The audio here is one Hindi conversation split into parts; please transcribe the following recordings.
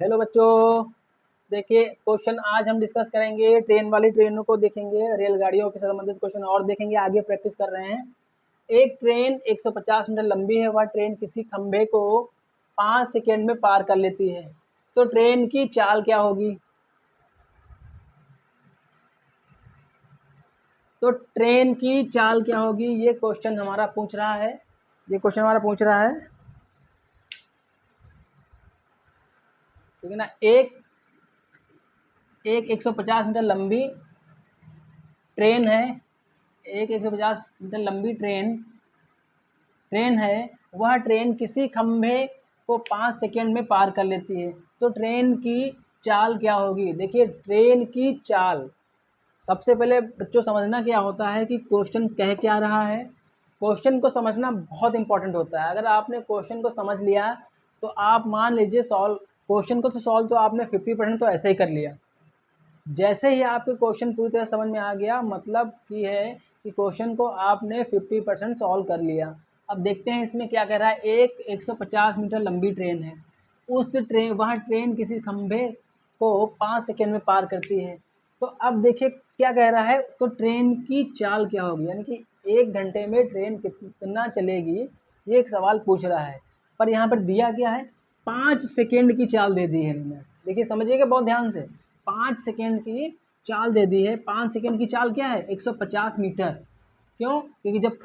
हेलो बच्चों, देखिए क्वेश्चन आज हम डिस्कस करेंगे ट्रेन वाली ट्रेनों को देखेंगे, रेलगाड़ियों के संबंधित क्वेश्चन और देखेंगे। आगे प्रैक्टिस कर रहे हैं। एक ट्रेन 150 मीटर लंबी है, वह ट्रेन किसी खंभे को 5 सेकेंड में पार कर लेती है, तो ट्रेन की चाल क्या होगी? तो ट्रेन की चाल क्या होगी, ये क्वेश्चन हमारा पूछ रहा है। ठीक है ना। एक 150 मीटर लंबी ट्रेन है। एक 150 मीटर लंबी ट्रेन है। वह ट्रेन किसी खंभे को 5 सेकेंड में पार कर लेती है, तो ट्रेन की चाल क्या होगी? देखिए ट्रेन की चाल, सबसे पहले बच्चों समझना क्या होता है कि क्वेश्चन कह क्या रहा है। क्वेश्चन को समझना बहुत इंपॉर्टेंट होता है। अगर आपने क्वेश्चन को समझ लिया तो आप मान लीजिए क्वेश्चन को तो सॉल्व तो आपने 50% तो ऐसे ही कर लिया। जैसे ही आपके क्वेश्चन पूरी तरह समझ में आ गया, मतलब कि है कि क्वेश्चन को आपने 50% सॉल्व कर लिया। अब देखते हैं इसमें क्या कह रहा है। एक 150 मीटर लंबी ट्रेन है। वह ट्रेन किसी खंभे को 5 सेकेंड में पार करती है। तो अब देखिए क्या कह रहा है, तो ट्रेन की चाल क्या होगी, यानी कि 1 घंटे में ट्रेन कितना चलेगी, ये एक सवाल पूछ रहा है। पर यहाँ पर दिया क्या है, 5 सेकेंड की चाल दे दी है इन्होंने। देखिए समझिएगा बहुत ध्यान से, 5 सेकेंड की चाल दे दी है। 5 सेकेंड की चाल क्या है? 150 मीटर। क्यों? क्योंकि जब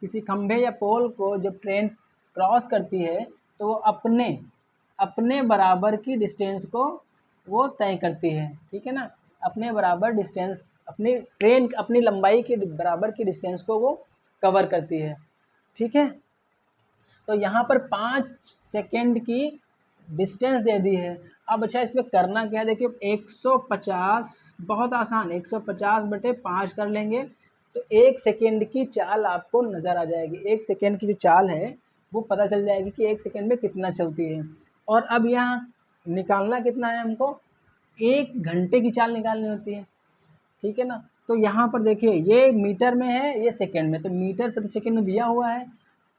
किसी खंभे या पोल को जब ट्रेन क्रॉस करती है तो वो अपने बराबर की डिस्टेंस को वो तय करती है। ठीक है ना। अपने बराबर डिस्टेंस, अपनी लंबाई के बराबर की डिस्टेंस को वो कवर करती है। ठीक है। तो यहाँ पर 5 सेकेंड की डिस्टेंस दे दी है। अब अच्छा इसमें करना क्या है, देखिए 150 बहुत आसान, 150/5 कर लेंगे तो 1 सेकेंड की चाल आपको नज़र आ जाएगी। 1 सेकेंड की जो चाल है वो पता चल जाएगी कि 1 सेकेंड में कितना चलती है। और अब यहाँ निकालना कितना है हमको, 1 घंटे की चाल निकालनी होती है। ठीक है ना। तो यहाँ पर देखिए ये मीटर में है, ये सेकेंड में, तो मीटर प्रति सेकेंड में दिया हुआ है।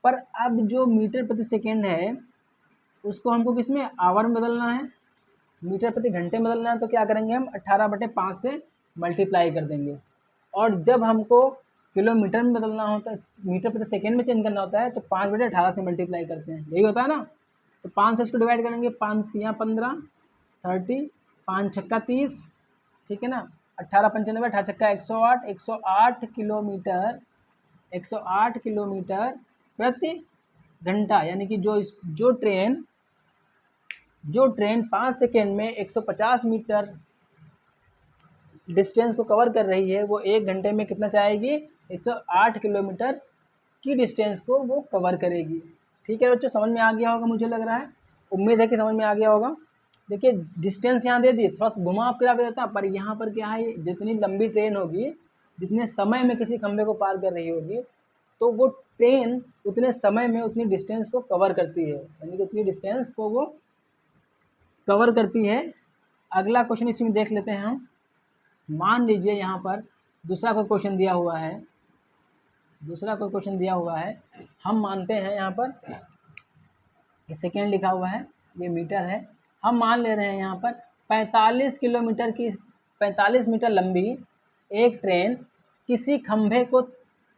पर अब जो मीटर प्रति सेकेंड है उसको हमको किस में, आवर में बदलना है, मीटर प्रति घंटे में बदलना है। तो क्या करेंगे हम 18/5 से मल्टीप्लाई कर देंगे। और जब हमको किलोमीटर में बदलना होता है, मीटर प्रति सेकेंड में चेंज करना होता है, तो 5/18 से मल्टीप्लाई करते हैं, यही होता है ना। तो 5 से इसको डिवाइड करेंगे, 5×3=15, 30, 5×6=30। ठीक है ना। 18×95, 18×6=108, 108 किलोमीटर, 108 किलोमीटर प्रति घंटा। यानी कि जो ट्रेन 5 सेकेंड में 150 मीटर डिस्टेंस को कवर कर रही है, वो 1 घंटे में कितना चाहेगी, 108 किलोमीटर की डिस्टेंस को वो कवर करेगी। ठीक है बच्चों, समझ में आ गया होगा मुझे लग रहा है। उम्मीद है कि समझ में आ गया होगा। देखिए डिस्टेंस यहाँ दे दी, थोड़ा सा घुमा फिरा के देता, पर यहाँ पर क्या है, जितनी लंबी ट्रेन होगी, जितने समय में किसी खंभे को पार कर रही होगी, तो वो ट्रेन उतने समय में उतनी डिस्टेंस को कवर करती है, यानी कि उतनी डिस्टेंस को वो कवर करती है। अगला क्वेश्चन इसमें देख लेते हैं हम। मान लीजिए यहाँ पर दूसरा कोई क्वेश्चन दिया हुआ है। हम मानते हैं यहाँ पर सेकेंड लिखा हुआ है, ये मीटर है। हम मान ले रहे हैं यहाँ पर 45 मीटर लंबी एक ट्रेन किसी खंभे को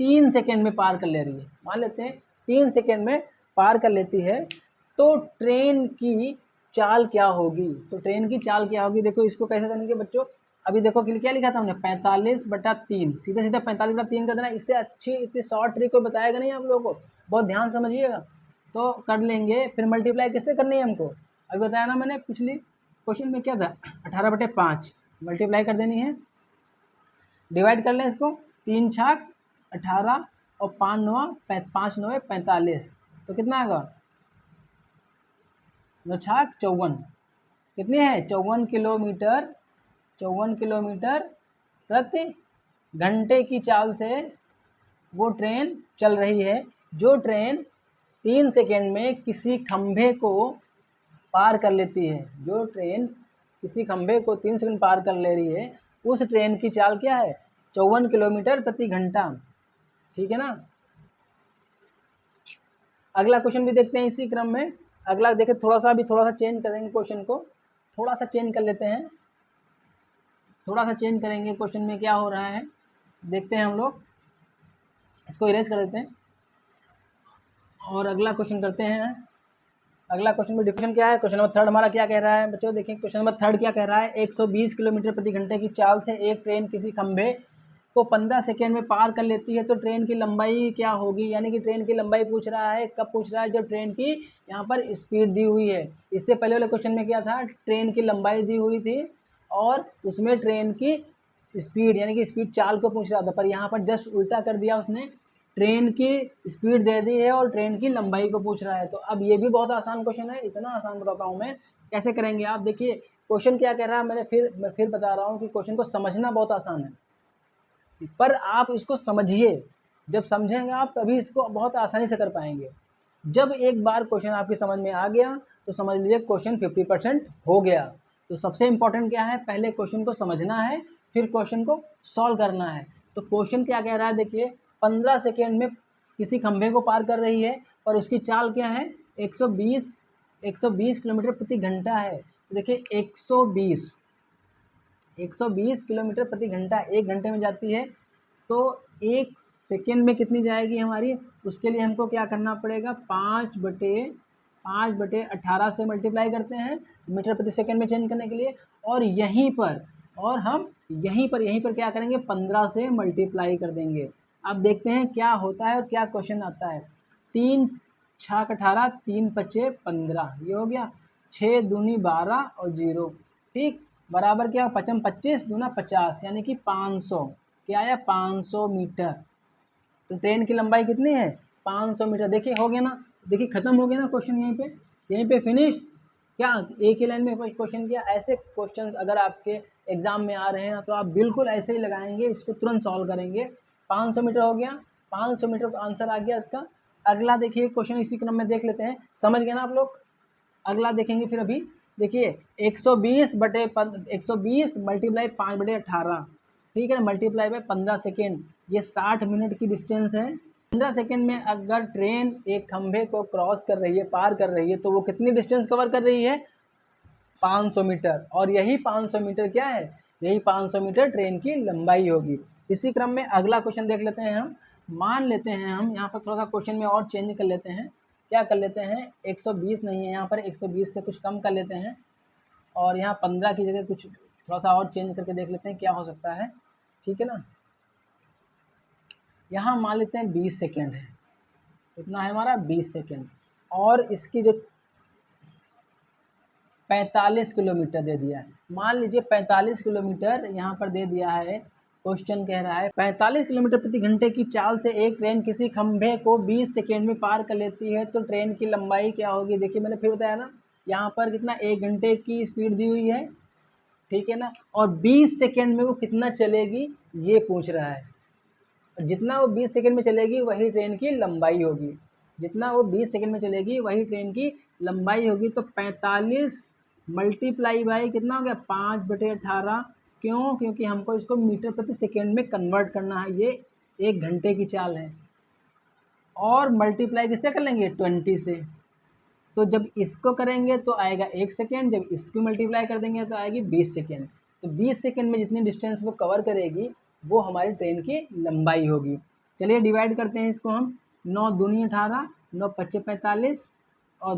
3 सेकेंड में पार कर ले रही है। मान लेते हैं 3 सेकेंड में पार कर लेती है, तो ट्रेन की चाल क्या होगी? देखो इसको कैसे जानेंगे बच्चों। अभी देखो क्या लिखा था हमने, 45/3, सीधा सीधा 45/3 कर देना। इससे अच्छी इतनी शॉर्ट ट्रिक कोई बताएगा नहीं आप लोगों को, बहुत ध्यान समझिएगा। तो कर लेंगे, फिर मल्टीप्लाई किससे करनी है हमको, अभी बताया ना मैंने पिछली क्वेश्चन में क्या था, 18/5 मल्टीप्लाई कर देनी है। डिवाइड कर लें इसको, 3×6=18 और 5×9=45, तो कितना आएगा, 9×6=54, कितनी है, 54 किलोमीटर प्रति घंटे की चाल से वो ट्रेन चल रही है। जो ट्रेन 3 सेकेंड में किसी खंभे को पार कर लेती है, जो ट्रेन किसी खंभे को 3 सेकंड पार कर ले रही है, उस ट्रेन की चाल क्या है, 54 किलोमीटर प्रति घंटा। ठीक है ना। अगला क्वेश्चन भी देखते हैं इसी क्रम में। अगला देखिए, थोड़ा सा चेंज करेंगे क्वेश्चन को, थोड़ा सा चेंज कर लेते हैं, थोड़ा सा चेंज करेंगे क्वेश्चन में क्या हो रहा है देखते हैं हम लोग। इसको इरेज कर देते हैं और अगला क्वेश्चन करते हैं। अगला क्वेश्चन में डिफिनेशन क्या है, क्वेश्चन नंबर थर्ड हमारा क्या कह रहा है बच्चों, देखिए क्वेश्चन नंबर थर्ड क्या कह रहा है। 120 किलोमीटर प्रति घंटे की चाल से एक ट्रेन किसी खंभे को 15 सेकेंड में पार कर लेती है तो ट्रेन की लंबाई क्या होगी। यानी कि ट्रेन की लंबाई पूछ रहा है, कब पूछ रहा है, जब ट्रेन की यहाँ पर स्पीड दी हुई है। इससे पहले वाले क्वेश्चन में क्या था, ट्रेन की लंबाई दी हुई थी और उसमें ट्रेन की स्पीड यानी कि स्पीड चाल को पूछ रहा था, पर यहाँ पर जस्ट उल्टा कर दिया उसने, ट्रेन की स्पीड दे दी है और ट्रेन की लंबाई को पूछ रहा है। तो अब ये भी बहुत आसान क्वेश्चन है, इतना आसान बताता हूँ मैं। कैसे करेंगे आप देखिए, क्वेश्चन क्या कह रहा है, मैं फिर बता रहा हूँ कि क्वेश्चन को समझना बहुत आसान है, पर आप इसको समझिए। जब समझेंगे आप तभी इसको बहुत आसानी से कर पाएंगे। जब एक बार क्वेश्चन आपकी समझ में आ गया तो समझ लीजिए क्वेश्चन 50% हो गया। तो सबसे इम्पोर्टेंट क्या है, पहले क्वेश्चन को समझना है, फिर क्वेश्चन को सॉल्व करना है। तो क्वेश्चन क्या कह रहा है देखिए, 15 सेकेंड में किसी खंभे को पार कर रही है और उसकी चाल क्या है, 120 किलोमीटर प्रति घंटा है। तो देखिए 120 किलोमीटर प्रति घंटा 1 घंटे में जाती है, तो 1 सेकेंड में कितनी जाएगी हमारी, उसके लिए हमको क्या करना पड़ेगा, 5/18 से मल्टीप्लाई करते हैं मीटर प्रति सेकेंड में चेंज करने के लिए। और हम यहीं पर क्या करेंगे, 15 से मल्टीप्लाई कर देंगे। अब देखते हैं क्या होता है और क्या क्वेश्चन आता है। 3 छाक 18, 3 पचे 15, ये हो गया। 6 दूनी 12 और 0, ठीक, बराबर क्या, 55 25 दूना 50, यानी कि 500, क्या आया, 500 मीटर। तो ट्रेन की लंबाई कितनी है, 500 मीटर। देखिए हो गया ना, देखिए खत्म हो गया ना क्वेश्चन, यहीं पे फिनिश। क्या एक ही लाइन में क्वेश्चन किया। ऐसे क्वेश्चंस अगर आपके एग्जाम में आ रहे हैं तो आप बिल्कुल ऐसे ही लगाएंगे, इसको तुरंत सॉल्व करेंगे। 500 मीटर हो गया, 500 मीटर का आंसर आ गया इसका। अगला देखिए क्वेश्चन इसी क्रम में देख लेते हैं, समझ गए ना आप लोग। अगला देखेंगे फिर अभी देखिए 120 मल्टीप्लाई 5/18, ठीक है, मल्टीप्लाई बाय 15 सेकेंड, ये 60 मिनट की डिस्टेंस है। 15 सेकेंड में अगर ट्रेन एक खंभे को क्रॉस कर रही है, पार कर रही है, तो वो कितनी डिस्टेंस कवर कर रही है, 500 मीटर। और यही 500 मीटर क्या है, यही 500 मीटर ट्रेन की लंबाई होगी। इसी क्रम में अगला क्वेश्चन देख लेते हैं हम। मान लेते हैं हम यहाँ पर थोड़ा सा क्वेश्चन में और चेंज कर लेते हैं। क्या कर लेते हैं, 120 नहीं है यहाँ पर, 120 से कुछ कम कर लेते हैं और यहाँ 15 की जगह कुछ थोड़ा सा और चेंज करके देख लेते हैं क्या हो सकता है, ठीक है ना। यहाँ मान लेते हैं 20 सेकेंड है, कितना है हमारा, 20 सेकेंड, और इसकी जो 45 किलोमीटर दे दिया है। मान लीजिए 45 किलोमीटर यहाँ पर दे दिया है, क्वेश्चन कह रहा है 45 किलोमीटर प्रति घंटे की चाल से एक ट्रेन किसी खंभे को 20 सेकेंड में पार कर लेती है तो ट्रेन की लंबाई क्या होगी। देखिए मैंने फिर बताया ना, यहाँ पर कितना 1 घंटे की स्पीड दी हुई है, ठीक है ना, और 20 सेकेंड में वो कितना चलेगी ये पूछ रहा है। जितना वो 20 सेकेंड में चलेगी वही ट्रेन की लंबाई होगी, जितना वो 20 सेकेंड में चलेगी वही ट्रेन की लंबाई होगी। तो 45 मल्टीप्लाई बाई कितना हो गया, 5/18, क्यों, क्योंकि हमको इसको मीटर प्रति सेकेंड में कन्वर्ट करना है, ये 1 घंटे की चाल है। और मल्टीप्लाई किससे कर लेंगे, 20 से। तो जब इसको करेंगे तो आएगा 1 सेकेंड, जब इसको मल्टीप्लाई कर देंगे तो आएगी 20 सेकेंड। तो 20 सेकेंड में जितनी डिस्टेंस वो कवर करेगी वो हमारी ट्रेन की लंबाई होगी। चलिए डिवाइड करते हैं इसको हम, 9 दूनी 18, 9 पच्चे 45 और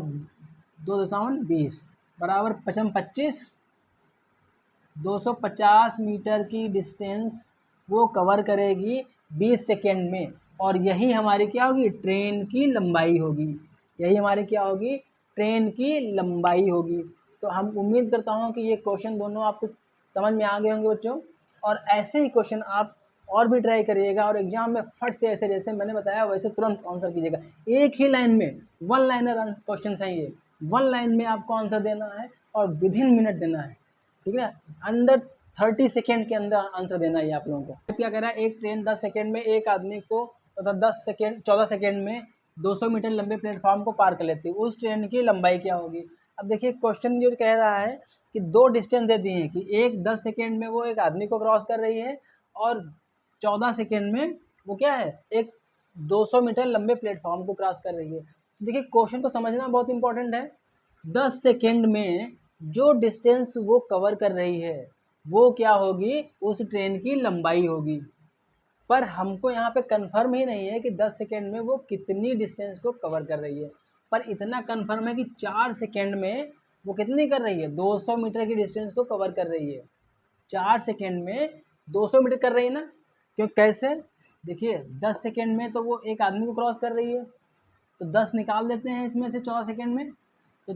2 दशावन 20, बराबर 55 25, 250 मीटर की डिस्टेंस वो कवर करेगी 20 सेकेंड में, और यही हमारी क्या होगी, ट्रेन की लंबाई होगी। यही हमारी क्या होगी, ट्रेन की लंबाई होगी। तो हम उम्मीद करता हूँ कि ये क्वेश्चन दोनों आपको समझ में आ गए होंगे बच्चों, और ऐसे ही क्वेश्चन आप और भी ट्राई करिएगा और एग्जाम में फट से ऐसे जैसे मैंने बताया वैसे तुरंत आंसर कीजिएगा। एक ही लाइन में, 1 लाइनर क्वेश्चन हैं ये, 1 लाइन में आपको आंसर देना है और विदिन मिनट देना है, ठीक है, अंडर 30 सेकेंड के अंदर आंसर देना है आप लोगों को। क्या कह रहा है, एक ट्रेन 10 सेकेंड में एक आदमी को तथा 14 सेकेंड में 200 मीटर लंबे प्लेटफॉर्म को पार कर लेती है, उस ट्रेन की लंबाई क्या होगी। अब देखिए क्वेश्चन जो कह रहा है कि 2 डिस्टेंस दे दी है, कि एक 10 सेकेंड में वो एक आदमी को क्रॉस कर रही है और 14 सेकेंड में वो क्या है, एक 200 मीटर लंबे प्लेटफॉर्म को क्रॉस कर रही है। देखिए क्वेश्चन को समझना बहुत इंपॉर्टेंट है, 10 सेकेंड में जो डिस्टेंस वो कवर कर रही है वो क्या होगी, उस ट्रेन की लंबाई होगी। पर हमको यहाँ पे कंफर्म ही नहीं है कि 10 सेकेंड में वो कितनी डिस्टेंस को कवर कर रही है, पर इतना कंफर्म है कि 4 सेकेंड में वो कितनी कर रही है, 200 मीटर की डिस्टेंस को कवर कर रही है। 4 सेकेंड में 200 मीटर कर रही है ना, क्यों कैसे, देखिए 10 सेकेंड में तो वो एक आदमी को क्रॉस कर रही है, तो 10 निकाल देते हैं इसमें से 4 सेकेंड में, तो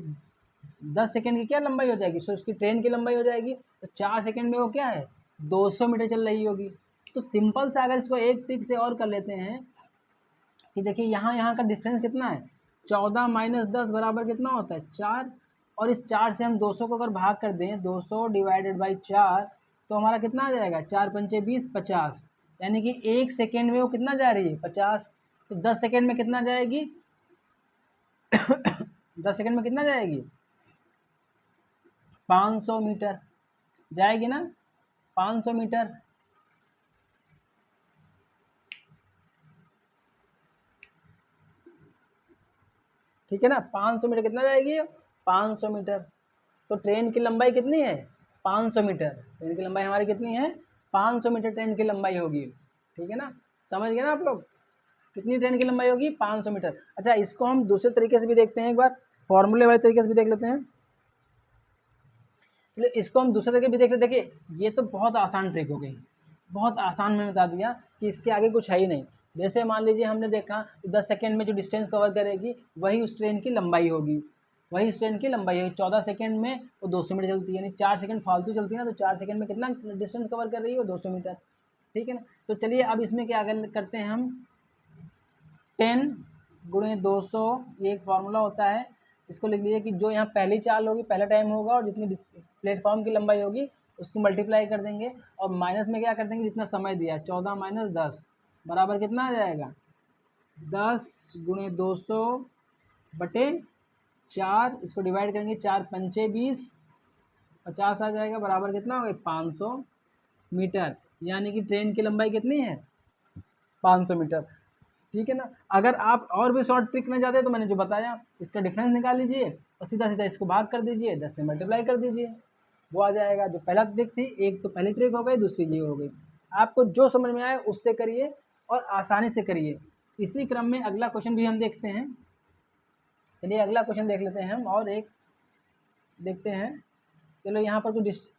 10 सेकेंड की क्या लंबाई हो जाएगी, सो उसकी ट्रेन की लंबाई हो जाएगी। तो 4 सेकेंड में वो क्या है, 200 मीटर चल रही होगी। तो सिंपल से अगर इसको एक ट्रिक से और कर लेते हैं कि देखिए यहाँ का डिफरेंस कितना है, 14 माइनस 10 बराबर कितना होता है, 4। और इस 4 से हम 200 को अगर भाग कर दें, 200 डिवाइडेड बाई 4, तो हमारा कितना आ जाएगा, 4 पंचे 20, 50। यानी कि 1 सेकेंड में वो कितना जा रही है, 50। तो 10 सेकेंड में कितना जाएगी 10 सेकेंड में कितना जाएगी, 500 मीटर जाएगी ना, 500 मीटर। ठीक है ना, 500 मीटर कितना जाएगी, 500 मीटर। तो ट्रेन की लंबाई कितनी है, 500 मीटर। ट्रेन की लंबाई हमारी कितनी है, 500 मीटर ट्रेन की लंबाई होगी। ठीक है ना, समझ गए ना आप लोग, कितनी ट्रेन की लंबाई होगी, 500 मीटर। अच्छा, इसको हम दूसरे तरीके से भी देखते हैं, एक बार फॉर्मूले वाले तरीके से भी देख लेते हैं। चलिए इसको हम दूसरे तरीके भी देख लेते। देखिए ये तो बहुत आसान ट्रिक हो गई, बहुत आसान मैंने बता दिया कि इसके आगे कुछ है ही नहीं। जैसे मान लीजिए हमने देखा 10 सेकेंड में जो डिस्टेंस कवर करेगी वही उस ट्रेन की लंबाई होगी, वही उस ट्रेन की लंबाई होगी। 14 सेकेंड में वो 200 मीटर चलती है, यानी 4 सेकेंड फालतू चलती है ना, तो 4 सेकेंड में कितना डिस्टेंस कवर कर रही है वो 200 मीटर। ठीक है ना, तो चलिए अब इसमें क्या करते हैं हम, 10 गुणे 200, ये एक फार्मूला होता है। इसको लिख लीजिए कि जो यहाँ पहली चाल होगी, पहला टाइम होगा, और जितनी प्लेटफॉर्म की लंबाई होगी उसको मल्टीप्लाई कर देंगे, और माइनस में क्या कर देंगे, जितना समय दिया 14 माइनस 10 बराबर कितना आ जाएगा, 10 गुणे 200 बटे 4। इसको डिवाइड करेंगे, 4 पंचे 20, 50 आ जाएगा, बराबर कितना होगा, 500 मीटर। यानी कि ट्रेन की लंबाई कितनी है, 500 मीटर। ठीक है ना, अगर आप और भी शॉर्ट ट्रिक में जाते हैं तो मैंने जो बताया, इसका डिफरेंस निकाल लीजिए और सीधा सीधा इसको भाग कर दीजिए, 10 से मल्टीप्लाई कर दीजिए, वो आ जाएगा। जो पहला ट्रिक थी, एक तो पहली ट्रिक हो गई, दूसरी ये हो गई। आपको जो समझ में आए उससे करिए और आसानी से करिए। इसी क्रम में अगला क्वेश्चन भी हम देखते हैं। चलिए अगला क्वेश्चन देख लेते हैं हम, और एक देखते हैं। चलो यहाँ पर कुछ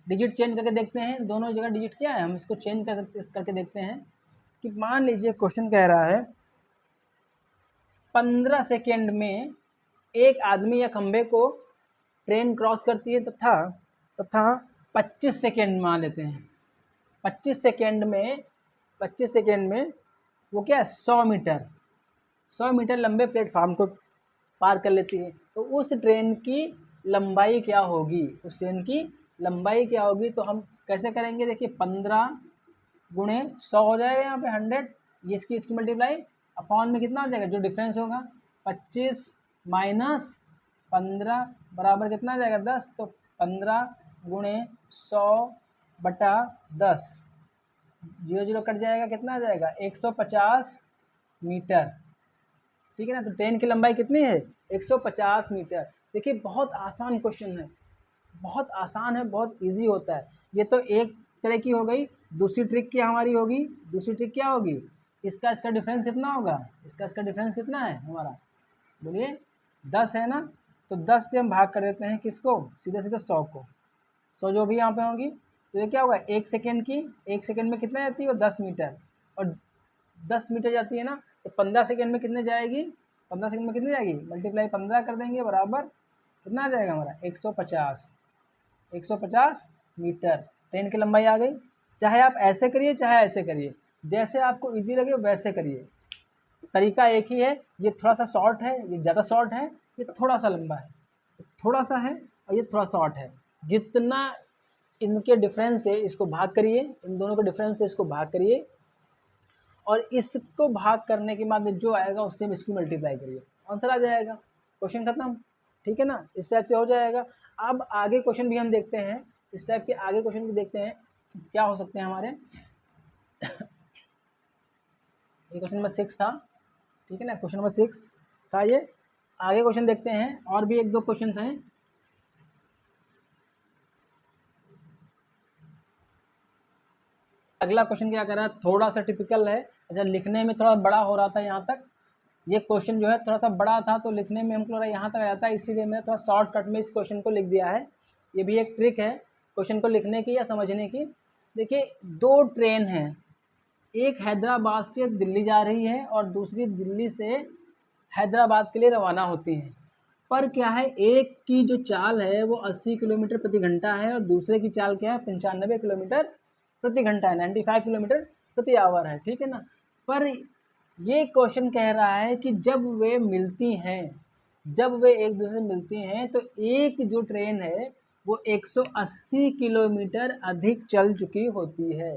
डिजिट चेंज करके देखते हैं, दोनों जगह डिजिट क्या है हम इसको चेंज कर सकते करके देखते हैं। कि मान लीजिए क्वेश्चन कह रहा है 15 सेकेंड में एक आदमी या खंबे को ट्रेन क्रॉस करती है, तथा तथा 25 सेकेंड मान लेते हैं, 25 सेकेंड में 25 सेकेंड में वो क्या है, 100 मीटर लंबे प्लेटफार्म को पार कर लेती है। तो उस ट्रेन की लंबाई क्या होगी, उस ट्रेन की लंबाई क्या होगी। तो हम कैसे करेंगे, देखिए 15 गुणे 100 हो जाएगा, यहाँ पे 100, ये इसकी मल्टीप्लाई अपॉन में कितना हो जाएगा, जो डिफरेंस होगा 25 माइनस 15 बराबर कितना आ जाएगा, 10। तो 15 गुणे 100 बटा 10, 0 0 कट जाएगा, कितना आ जाएगा, 150 मीटर। ठीक है ना, तो ट्रेन की लंबाई कितनी है, 150 मीटर। देखिए बहुत आसान क्वेश्चन है, बहुत आसान है, बहुत इजी होता है। ये तो एक तरह की हो गई। दूसरी ट्रिक क्या हमारी होगी, दूसरी ट्रिक क्या होगी, इसका डिफरेंस कितना होगा, इसका डिफरेंस कितना है हमारा, बोलिए 10 है ना। तो 10 से हम भाग कर देते हैं किसको, सीधे सीधे 100 को, 100 जो भी यहाँ पे होंगी। तो ये क्या होगा, एक सेकेंड में कितना जाती है वो, 10 मीटर, और 10 मीटर जाती है ना, तो 15 सेकेंड में कितने जाएगी, 15 सेकेंड में कितनी जाएगी, मल्टीप्लाई 15 कर देंगे, बराबर कितना आ जाएगा हमारा, 150 मीटर ट्रेन की लंबाई आ गई। चाहे आप ऐसे करिए चाहे ऐसे करिए, जैसे आपको इजी लगे वैसे करिए, तरीका एक ही है। ये थोड़ा सा शॉर्ट है, ये ज़्यादा शॉर्ट है, ये थोड़ा सा लंबा है, थोड़ा सा है, और ये थोड़ा शॉर्ट है। जितना इनके डिफरेंस है इसको भाग करिए, इन दोनों के डिफरेंस से इसको भाग करिए, और इसको भाग करने के बाद में जो आएगा उससे हम इसको मल्टीप्लाई करिए, आंसर आ जाएगा, क्वेश्चन खत्म। ठीक है ना, इस टाइप से हो जाएगा। अब आगे क्वेश्चन भी हम देखते हैं, इस टाइप के आगे क्वेश्चन भी देखते हैं क्या हो सकते हैं हमारे। ये क्वेश्चन नंबर 6 था, ठीक है ना, क्वेश्चन नंबर 6 था ये। आगे क्वेश्चन देखते हैं, और भी एक दो क्वेश्चंस हैं। अगला क्वेश्चन क्या कर रहा है, थोड़ा सा टिपिकल है। अच्छा, लिखने में थोड़ा बड़ा हो रहा था यहाँ तक, ये क्वेश्चन जो है थोड़ा सा बड़ा था तो लिखने में हमको लगा यहाँ तक आ जाता है, इसीलिए मैंने थोड़ा शॉर्टकट में इस क्वेश्चन को लिख दिया है। ये भी एक ट्रिक है क्वेश्चन को लिखने की या समझने की। देखिए, दो ट्रेन हैं, एक हैदराबाद से दिल्ली जा रही है और दूसरी दिल्ली से हैदराबाद के लिए रवाना होती हैं। पर क्या है, एक की जो चाल है वो 80 किलोमीटर प्रति घंटा है और दूसरे की चाल क्या है, 95 किलोमीटर प्रति घंटा है, 95 किलोमीटर प्रति आवर है, ठीक है ना। पर ये क्वेश्चन कह रहा है कि जब वे मिलती हैं, जब वे एक दूसरे से मिलती हैं तो एक जो ट्रेन है वो 180 किलोमीटर अधिक चल चुकी होती है।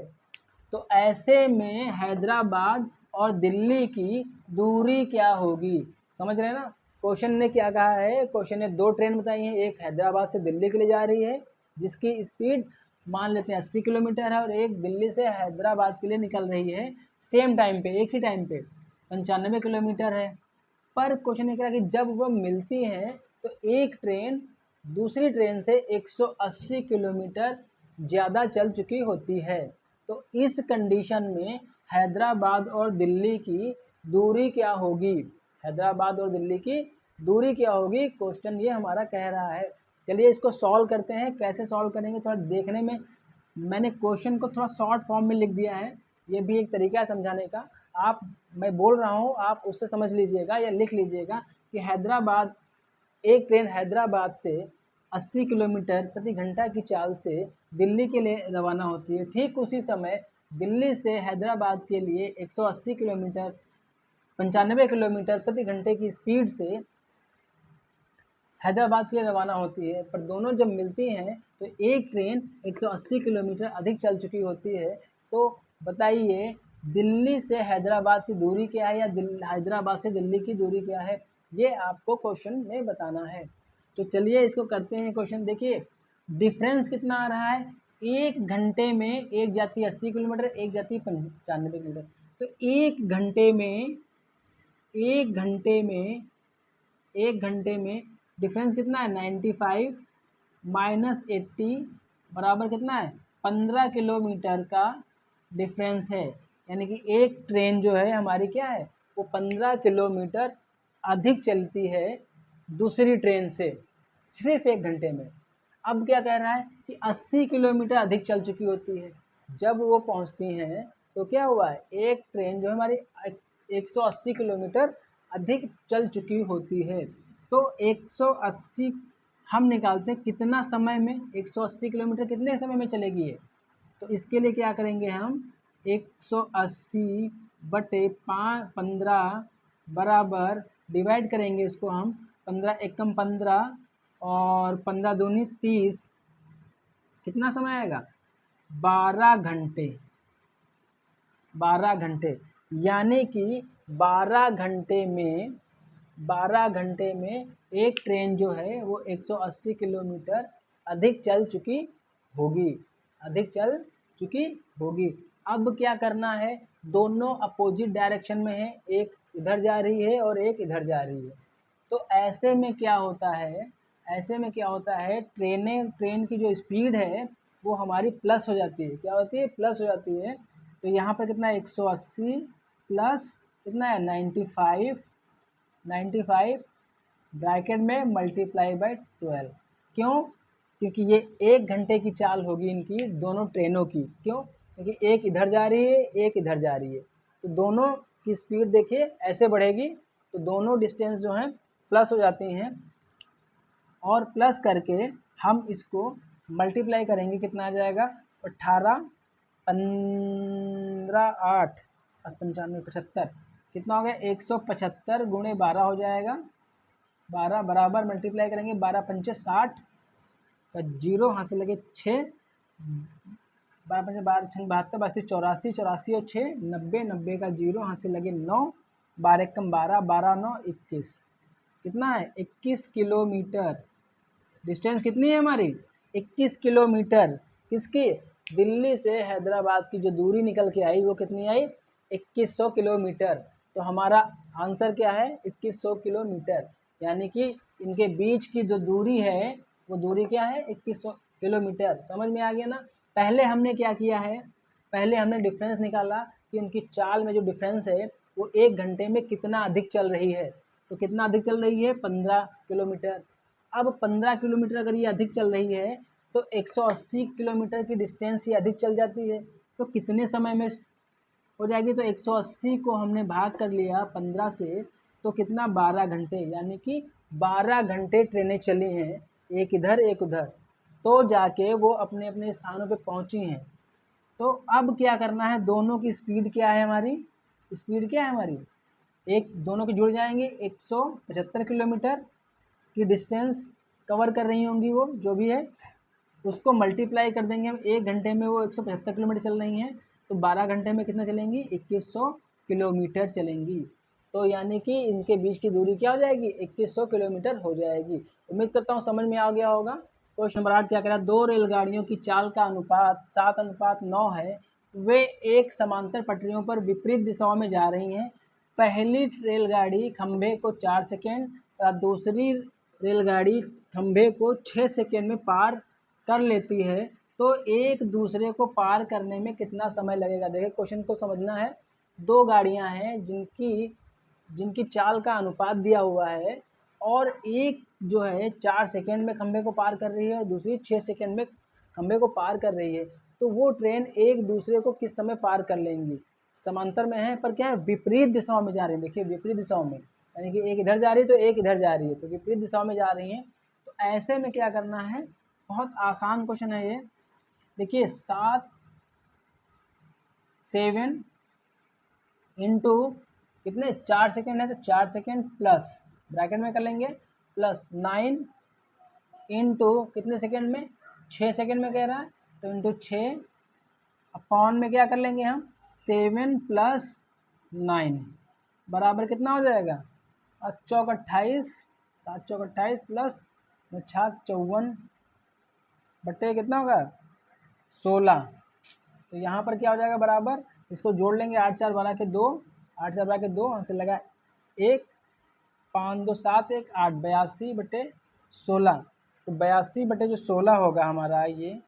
तो ऐसे में हैदराबाद और दिल्ली की दूरी क्या होगी, समझ रहे हैं ना। क्वेश्चन ने क्या कहा है, क्वेश्चन ने दो ट्रेन बताई हैं, एक हैदराबाद से दिल्ली के लिए जा रही है जिसकी स्पीड मान लेते हैं 80 किलोमीटर है, और एक दिल्ली से हैदराबाद के लिए निकल रही है सेम टाइम पे, एक ही टाइम पे 95 किलोमीटर है। पर क्वेश्चन ये कह रहा है कि जब वह मिलती हैं तो एक ट्रेन दूसरी ट्रेन से 180 किलोमीटर ज़्यादा चल चुकी होती है। तो इस कंडीशन में हैदराबाद और दिल्ली की दूरी क्या होगी, हैदराबाद और दिल्ली की दूरी क्या होगी, क्वेश्चन ये हमारा कह रहा है। चलिए इसको सॉल्व करते हैं। कैसे सॉल्व करेंगे, थोड़ा देखने में मैंने क्वेश्चन को थोड़ा शॉर्ट फॉर्म में लिख दिया है, ये भी एक तरीका है समझाने का। आप, मैं बोल रहा हूँ आप उससे समझ लीजिएगा या लिख लीजिएगा कि हैदराबाद, एक ट्रेन हैदराबाद से 80 किलोमीटर प्रति घंटा की चाल से दिल्ली के लिए रवाना होती है। ठीक उसी समय दिल्ली से हैदराबाद के लिए 180 किलोमीटर 95 किलोमीटर प्रति घंटे की स्पीड से हैदराबाद के लिए रवाना होती है। पर दोनों जब मिलती हैं तो एक ट्रेन 180 किलोमीटर अधिक चल चुकी होती है। तो बताइए दिल्ली से हैदराबाद की दूरी क्या है, या हैदराबाद से दिल्ली की दूरी क्या है, ये आपको क्वेश्चन में बताना है। तो चलिए इसको करते हैं क्वेश्चन। देखिए डिफरेंस कितना आ रहा है, एक घंटे में एक जाती 80 किलोमीटर, एक जाती 95 किलोमीटर। तो एक घंटे में डिफरेंस कितना है, 95 माइनस 80 बराबर कितना है, 15 किलोमीटर का डिफरेंस है। यानी कि एक ट्रेन जो है हमारी क्या है, वो 15 किलोमीटर अधिक चलती है दूसरी ट्रेन से सिर्फ एक घंटे में। अब क्या कह रहा है कि 80 किलोमीटर अधिक चल चुकी होती है। जब वो पहुंचती हैं तो क्या हुआ है, एक ट्रेन जो हमारी 180 किलोमीटर अधिक चल चुकी होती है। तो 180 हम निकालते हैं कितना समय में, 180 किलोमीटर कितने समय में चलेगी ये। तो इसके लिए क्या करेंगे हम, 180 बटे 15 बराबर डिवाइड करेंगे इसको हम, 15 एकम 15 और 15 दूनी 30, कितना समय आएगा, 12 घंटे। 12 घंटे, यानी कि 12 घंटे में एक ट्रेन जो है वो 180 किलोमीटर अधिक चल चुकी होगी, अधिक चल चुकी होगी। अब क्या करना है, दोनों अपोजिट डायरेक्शन में है, एक इधर जा रही है और एक इधर जा रही है। तो ऐसे में क्या होता है, ऐसे में क्या होता है, ट्रेन की जो स्पीड है वो हमारी प्लस हो जाती है, क्या होती है, प्लस हो जाती है। तो यहाँ पर कितना है, 180 प्लस कितना है, 95 ब्रैकेट में मल्टीप्लाई बाय 12। क्यों, क्योंकि ये एक घंटे की चाल होगी इनकी दोनों ट्रेनों की। क्यों, क्योंकि एक इधर जा रही है, एक इधर जा रही है, तो दोनों की स्पीड देखिए ऐसे बढ़ेगी, तो दोनों डिस्टेंस जो हैं प्लस हो जाती हैं। और प्लस करके हम इसको मल्टीप्लाई करेंगे, कितना आ जाएगा, 18 15 8 95 75, कितना हो गया, 175 गुणे 12 हो जाएगा। 12 बराबर मल्टीप्लाई करेंगे, 12 पंचे 60 का जीरो हाथ से लगे 6, 12 पंचे 12 छः 72 बस्ती 84, 84 और 6 90, 90 का जीरो हाथ से लगे 9, 12 कम 12, 12 9 21, कितना है, 21 किलोमीटर। डिस्टेंस कितनी है हमारी, 21 किलोमीटर। किसकी, दिल्ली से हैदराबाद की जो दूरी निकल के आई वो कितनी आई, 2100 किलोमीटर। तो हमारा आंसर क्या है, 2100 किलोमीटर। यानी कि इनके बीच की जो दूरी है वो दूरी क्या है 2100 किलोमीटर। समझ में आ गया ना। पहले हमने क्या किया है, पहले हमने डिफरेंस निकाला कि उनकी चाल में जो डिफरेंस है वो 1 घंटे में कितना अधिक चल रही है। तो कितना अधिक चल रही है 15 किलोमीटर। अब 15 किलोमीटर अगर ये अधिक चल रही है तो 180 किलोमीटर की डिस्टेंस ये अधिक चल जाती है। तो कितने समय में हो जाएगी, तो 180 को हमने भाग कर लिया 15 से, तो कितना 12 घंटे, यानी कि 12 घंटे ट्रेनें चली हैं, एक इधर एक उधर, तो जाके वो अपने अपने स्थानों पे पहुंची हैं। तो अब क्या करना है, दोनों की स्पीड क्या है हमारी, स्पीड क्या है हमारी, एक दोनों के जुड़ जाएंगे 175 किलोमीटर की डिस्टेंस कवर कर रही होंगी वो जो भी है, उसको मल्टीप्लाई कर देंगे हम। 1 घंटे में वो 175 किलोमीटर चल रही हैं, तो 12 घंटे में कितना चलेंगी 2100 किलोमीटर चलेंगी। तो यानी कि इनके बीच की दूरी क्या हो जाएगी 2100 किलोमीटर हो जाएगी। उम्मीद करता हूँ समझ में आ गया होगा। क्वेश्चन नंबर 8 क्या कह रहा है, 2 रेलगाड़ियों की चाल का अनुपात 7:9 है, वे एक समांतर पटरियों पर विपरीत दिशाओं में जा रही हैं। पहली रेलगाड़ी खंभे को 4 सेकेंड तथा दूसरी रेलगाड़ी खंभे को 6 सेकेंड में पार कर लेती है, तो एक दूसरे को पार करने में कितना समय लगेगा। देखिए क्वेश्चन को समझना है, 2 गाड़ियां हैं जिनकी चाल का अनुपात दिया हुआ है, और एक जो है 4 सेकेंड में खंभे को पार कर रही है और दूसरी 6 सेकेंड में खंभे को पार कर रही है। तो वो ट्रेन एक दूसरे को किस समय पार कर लेंगी, समांतर में है पर क्या है विपरीत दिशाओं में जा रही है। देखिए विपरीत दिशाओं में, यानी कि एक इधर जा रही है तो एक इधर जा रही है, तो विपरीत दिशाओं में जा रही हैं। तो ऐसे में क्या करना है, बहुत आसान क्वेश्चन है ये। देखिए 7 इंटू कितने 4 सेकेंड है, तो 4 सेकेंड प्लस ब्रैकेट में कर लेंगे प्लस 9 इंटू कितने सेकेंड में 6 सेकेंड में कह रहा है, तो इंटू 6 अपॉन में क्या कर लेंगे हम 7 प्लस 9 बराबर कितना हो जाएगा 7 चौक 28, 7 चौक 28 प्लस 6 54 बट्टे कितना होगा 16। तो यहाँ पर क्या हो जाएगा बराबर, इसको जोड़ लेंगे 8 4 बना के 2, 8 4 बना के 2, यहाँ से लगा 1, 5 2 7 1 8, 82 बटे 16। तो 82 बटे जो 16 होगा हमारा, ये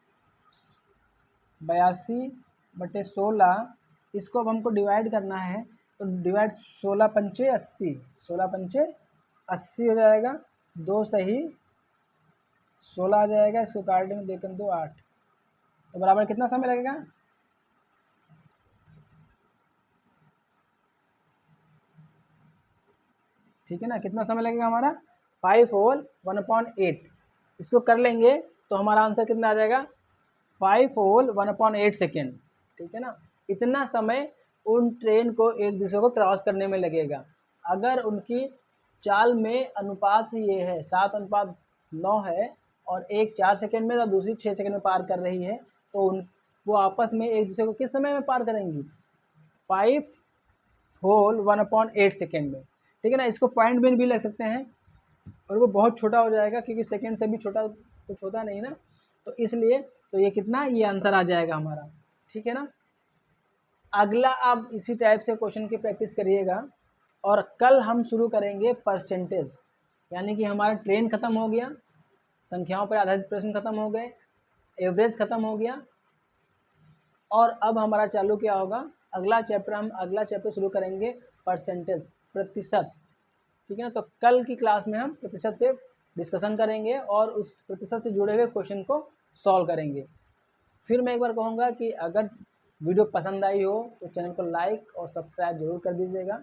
82 बटे 16, इसको अब हमको डिवाइड करना है। तो डिवाइड 16 पंचे 80, 16 पंचे 80 हो जाएगा, 2 सही 16 आ जाएगा, इसको काट देंगे 2 2 8, तो बराबर कितना समय लगेगा, ठीक है ना, कितना समय लगेगा हमारा 5 होल 1/8। इसको कर लेंगे तो हमारा आंसर कितना आ जाएगा 5 होल 1/8 सेकेंड, ठीक है ना। इतना समय उन ट्रेन को एक दूसरे को क्रॉस करने में लगेगा। अगर उनकी चाल में अनुपात ये है 7:9 है, और एक 4 सेकेंड में और दूसरी 6 सेकेंड में पार कर रही है, तो वो आपस में एक दूसरे को किस समय में पार करेंगी 5 होल 1/8 सेकेंड में, ठीक है ना। इसको पॉइंट में भी ले सकते हैं, और वो बहुत छोटा हो जाएगा क्योंकि सेकेंड से भी छोटा कुछ होता नहीं ना, तो इसलिए तो ये कितना, ये आंसर आ जाएगा हमारा, ठीक है ना। अगला आप इसी टाइप से क्वेश्चन की प्रैक्टिस करिएगा, और कल हम शुरू करेंगे परसेंटेज, यानी कि हमारा ट्रेन ख़त्म हो गया, संख्याओं पर आधारित प्रश्न खत्म हो गए, एवरेज ख़त्म हो गया, और अब हमारा चालू क्या होगा, अगला चैप्टर शुरू करेंगे परसेंटेज, प्रतिशत, ठीक है ना। तो कल की क्लास में हम प्रतिशत पे डिस्कशन करेंगे और उस प्रतिशत से जुड़े हुए क्वेश्चन को सॉल्व करेंगे। फिर मैं एक बार कहूँगा कि अगर वीडियो पसंद आई हो तो चैनल को लाइक और सब्सक्राइब जरूर कर दीजिएगा।